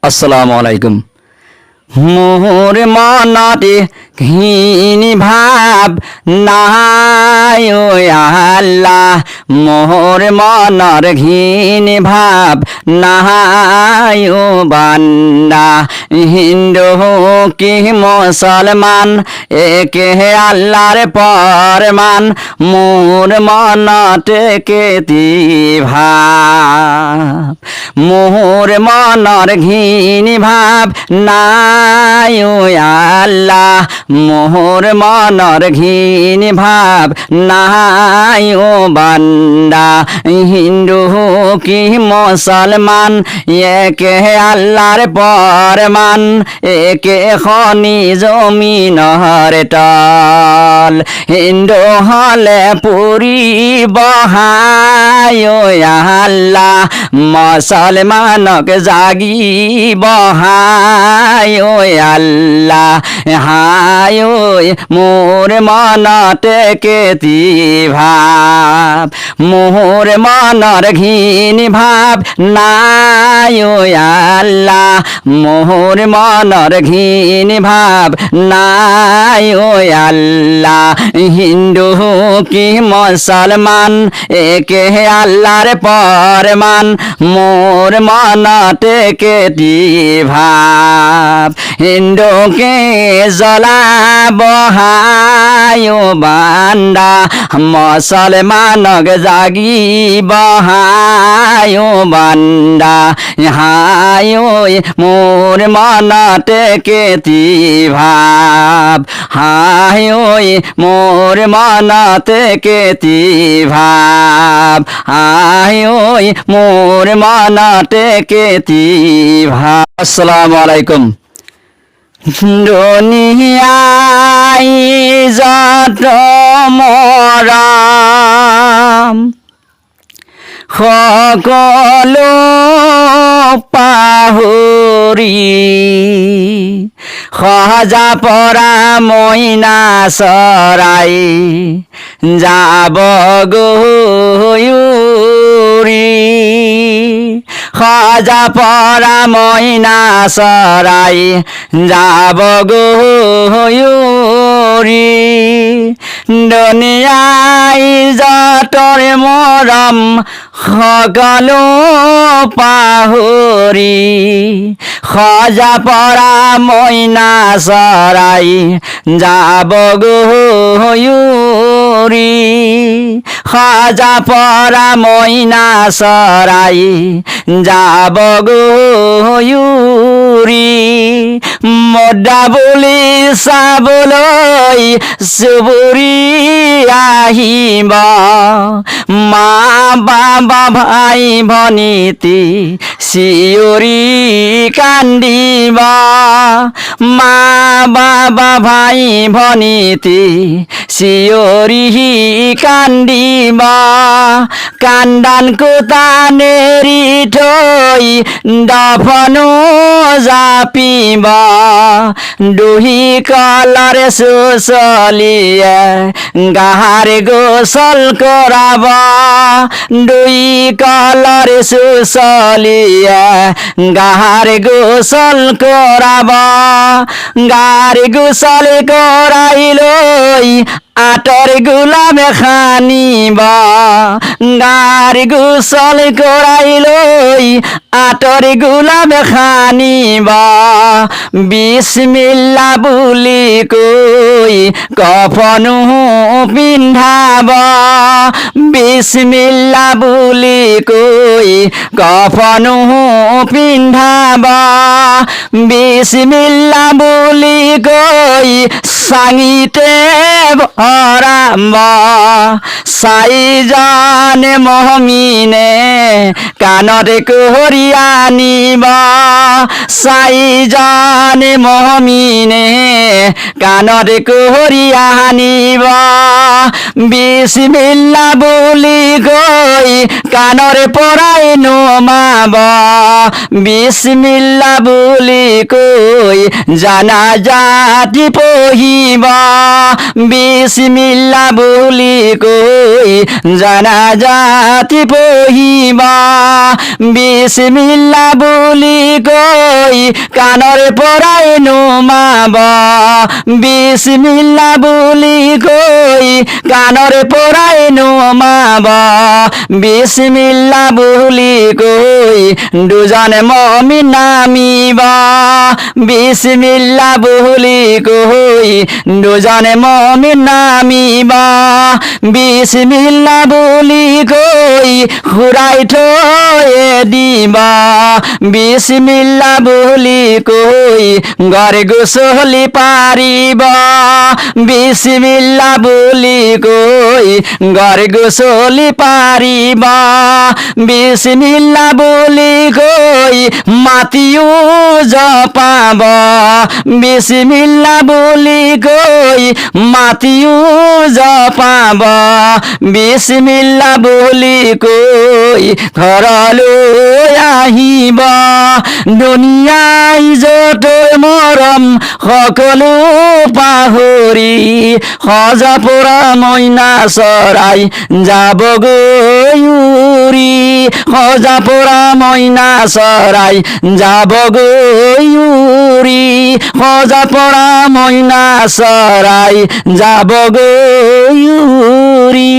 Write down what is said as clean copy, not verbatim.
আসসালামু আলাইকুম। মোর মনতে ঘিনি ভাব নাই ও আল্লাহ, মোর মনর ঘিনি ভাব নাই ও বান্দা। হিন্দু কি মুসলমান একে আল্লাহর পরমান, মোর মনতে কেতি ভাব, মোর মনর ঘিনি ভাব নাই ও আল্লাহ, মোর মনর ঘিনি ভাব নাই ও বান্দা। হিন্দু কি মুসলমান একে আল্লাহর পরমান, একে খনি জমিনর তল। হিন্দু হলে পুরি বহায় ও আল্লাহ, মুসলমানক জাগি বহায় ও আল্লাহ। হায় মোর মনতে কেতি ভাব, মোর মনর ঘিনি ভাব নাই ও আল্লাহ, মোর মনর ঘিনি ভাব নাই ও আল্লাহ। হিন্দু কি মুসলমান একে আল্লাহর পরমান, মোর মনতে কেতি ভাব। হিন্দুকে জ্বলা বহায় ও বান্দা, মুসলমানক জাগি বহায় ও বান্দা। হায় মোর মনতে কেতি ভাব, হায় মোর মনতে কেতি ভাব, হায় মোর মনতে কেতি ভাব। আসসালামু আলাইকুম। দুনিয়াই যত মৰম সকলো পাহৰি, সহজা পৰা মইনা চৰাই যাব গৌৰি। সজা পৰা মইনা চৰাই যাব গৌৰি। দুনিয়াই যতৰ মৰম সকলো পাহৰি, সজা পৰা মইনা চৰাই যাব গৌৰি। সজা পৰা মইনা চৰাই যাব গৌৰি। মদা বুলি চাবলৈ চুবুৰী আহিব, মা বাবা ভাই ভনীতি চিঞৰি কান্দিব। মা বাবা ভাই ভনীতি চিঞৰি কান্দিব। কান্দান কোটা নেৰি থৈ দফনো জাপিব। দুহি কলৰ চুচলিয়ে গাহাৰ গোচল কৰাব। দুই কলৰ চুচলিয়ে গাহাৰ গোচল কৰাব। গাৰ গোচল কৰাই লৈ আঁতৰ গোলাম খানিব। গাৰ গোচল কৰাই লৈ আঁতৰ গোলাম খানিব। বিসমিল্লা বুলি কৈ কফনো পিন্ধাব। বিসমিল্লা বুলি কৈ কফনো পিন্ধাব। বিসমিল্লা বুলি কৈ চাঙিতে ভৰাব। চাৰিজন মহমিনে কাণত কৰি আনিব। চাৰিজন মহমিনে কাণত কৰি আনিব। বিসমিল্লা বুলি কৈ কাণৰ পৰাই নমাব। বিসমিল্লা বুলি কৈ জানাজাতি পঢ়িব। বিসমিল্লা বলি কই জানাজাতি পহিবা বিসমিল্লা বলি কই কানরে পরাই নুমাব বিসমিল্লা বলি কই কানরে পরাই নুমাব বিসমিল্লা বলি কই দুজনে মমিন নামিব বিসমিল্লা বলি কই দুজনে মমিন নামিব বিসমিল্লা বলি কই ঘূৰাই থৈ দিব বিসমিল্লা বলি কই ঘৰে গুচলি পাৰিব বিসমিল্লা বলি কই ঘৰে গুচলি পাৰিব বিসমিল্লা বলি কই মাতিও জপাব বিসমিল্লা বলি কই মাতিও জপাব বিসমিল্লা বলি কই ঘৰলৈ আহিব দুনিয়াই য'তৈ মৰম সকলো পাহৰি সজা পৰা মইনা চৰাই যাবগৈ উৰি সজা পৰা মইনা চৰাই যাবগৈ উৰি সজা পৰা মইনা চৰাই যাবগৈ উৰি